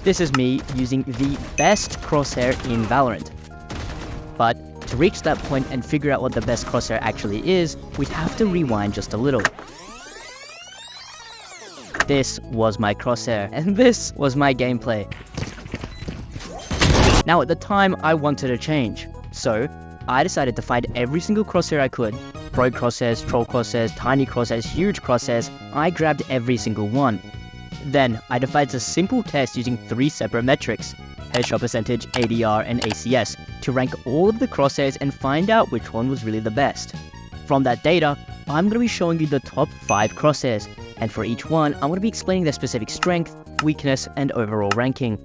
This is me using the best crosshair in Valorant. But to reach that point and figure out what the best crosshair actually is, we'd have to rewind just a little. This was my crosshair, and this was my gameplay. Now at the time, I wanted a change, so I decided to find every single crosshair I could. Pro crosshairs, troll crosshairs, tiny crosshairs, huge crosshairs. I grabbed every single one. Then I devised a simple test using 3 separate metrics: headshot percentage, ADR, and ACS, to rank all of the crosshairs and find out which one was really the best. From that data, I'm going to be showing you the top 5 crosshairs, and for each one, I'm going to be explaining their specific strength, weakness, and overall ranking.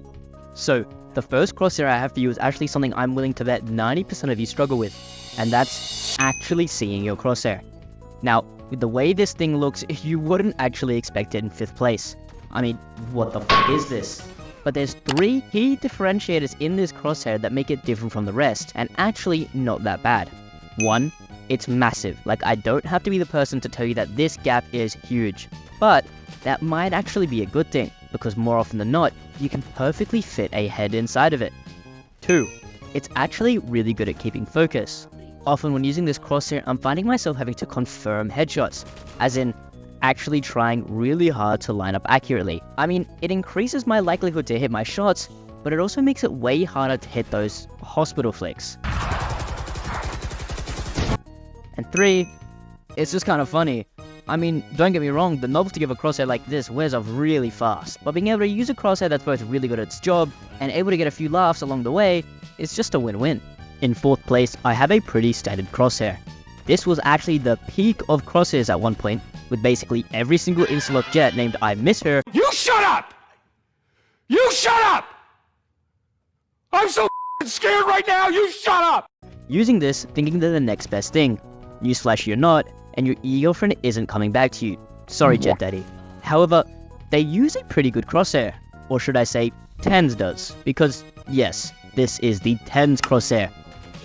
So, the first crosshair I have for you is actually something I'm willing to bet 90% of you struggle with, and that's actually seeing your crosshair. Now, with the way this thing looks, you wouldn't actually expect it in 5th place. I mean, what the fuck is this? But there's 3 key differentiators in this crosshair that make it different from the rest, and actually not that bad. 1, it's massive. Like, I don't have to be the person to tell you that this gap is huge. But that might actually be a good thing, because more often than not, you can perfectly fit a head inside of it. 2, it's actually really good at keeping focus. Often when using this crosshair, I'm finding myself having to confirm headshots, as in actually trying really hard to line up accurately. I mean, it increases my likelihood to hit my shots, but it also makes it way harder to hit those hospital flicks. And 3, it's just kind of funny. I mean, don't get me wrong, the novelty of a crosshair like this wears off really fast, but being able to use a crosshair that's both really good at its job and able to get a few laughs along the way is just a win-win. In 4th place, I have a pretty standard crosshair. This was actually the peak of crosshairs at one point, with basically every single insta-lock Jett named I Miss Her. You shut up! You shut up! I'm so scared right now, you shut up! Using this, thinking they're the next best thing. Newsflash, you're not, and your e-girlfriend isn't coming back to you. Sorry, Jett Daddy. However, they use a pretty good crosshair. Or should I say, Tens does. Because, yes, this is the Tens crosshair.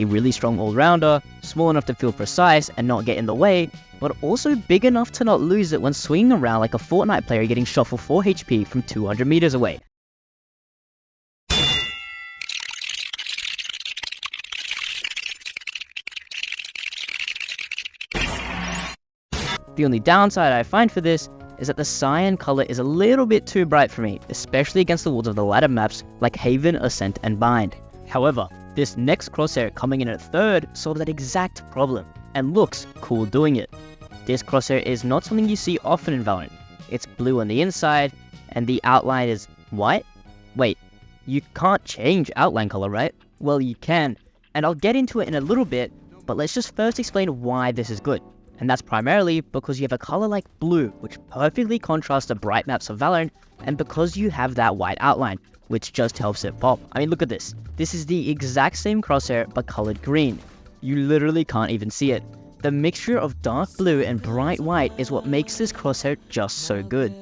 A really strong all-rounder, small enough to feel precise and not get in the way, but also big enough to not lose it when swinging around like a Fortnite player getting shot for 4 HP from 200 meters away. The only downside I find for this is that the cyan color is a little bit too bright for me, especially against the walls of the ladder maps like Haven, Ascent, and Bind. However, this next crosshair coming in at 3rd solves that exact problem, and looks cool doing it. This crosshair is not something you see often in Valorant. It's blue on the inside, and the outline is white? Wait, you can't change outline color, right? Well, you can, and I'll get into it in a little bit, but let's just first explain why this is good. And that's primarily because you have a color like blue, which perfectly contrasts the bright maps of Valorant, and because you have that white outline, which just helps it pop. I mean, look at this. This is the exact same crosshair, but colored green. You literally can't even see it. The mixture of dark blue and bright white is what makes this crosshair just so good.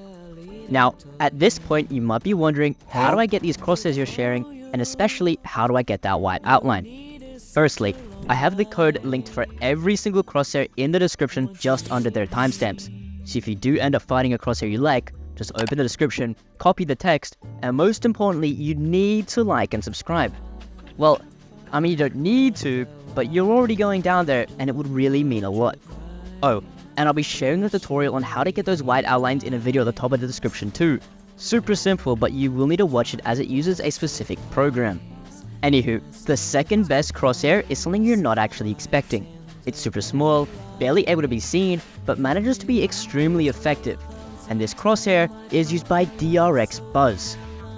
Now, at this point, you might be wondering, how do I get these crosshairs you're sharing, and especially, how do I get that white outline? Firstly, I have the code linked for every single crosshair in the description just under their timestamps. So if you do end up finding a crosshair you like, just open the description, copy the text, and most importantly, you need to like and subscribe. Well, I mean, you don't need to, but you're already going down there, and it would really mean a lot. Oh, and I'll be sharing a tutorial on how to get those white outlines in a video at the top of the description too. Super simple, but you will need to watch it as it uses a specific program. Anywho, the second best crosshair is something you're not actually expecting. It's super small, barely able to be seen, but manages to be extremely effective. And this crosshair is used by DRX Buzz.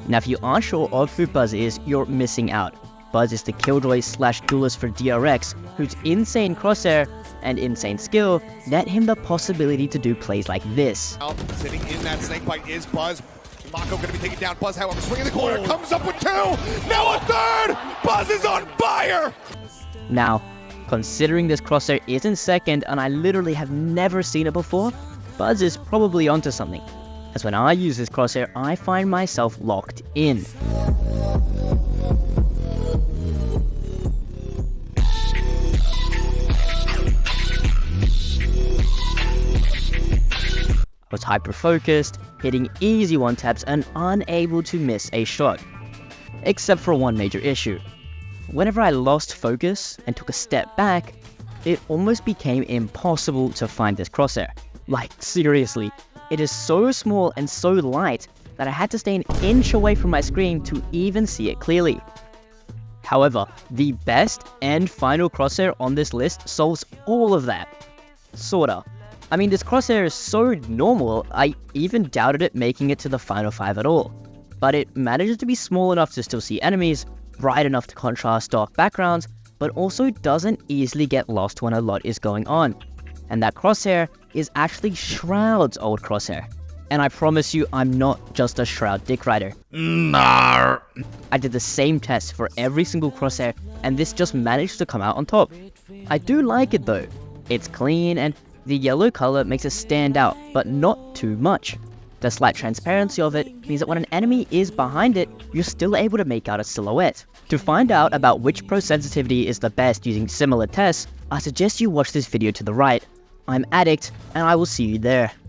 Now if you aren't sure of who Buzz is, you're missing out. Buzz is the killjoy / duelist for DRX, whose insane crosshair and insane skill net him the possibility to do plays like this. Sitting in that snake bite is Buzz. Mako gonna be taking down Buzz, however, swinging the corner, comes up with 2, now a 3rd! Buzz is on fire! Now, considering this crosshair isn't second and I literally have never seen it before, Buzz is probably onto something. As when I use this crosshair, I find myself locked in. I was hyper-focused, hitting easy one-taps and unable to miss a shot. Except for one major issue. Whenever I lost focus and took a step back, it almost became impossible to find this crosshair. Like, seriously, it is so small and so light that I had to stay an inch away from my screen to even see it clearly. However, the best and final crosshair on this list solves all of that. Sorta. I mean, this crosshair is so normal, I even doubted it making it to the final 5 at all. But it manages to be small enough to still see enemies, bright enough to contrast dark backgrounds, but also doesn't easily get lost when a lot is going on. And that crosshair is actually Shroud's old crosshair. And I promise you, I'm not just a Shroud dick rider. Nah. I did the same test for every single crosshair, and this just managed to come out on top. I do like it though. It's clean, and the yellow color makes it stand out, but not too much. The slight transparency of it means that when an enemy is behind it, you're still able to make out a silhouette. To find out about which pro sensitivity is the best using similar tests, I suggest you watch this video to the right. I'm Addict, and I will see you there.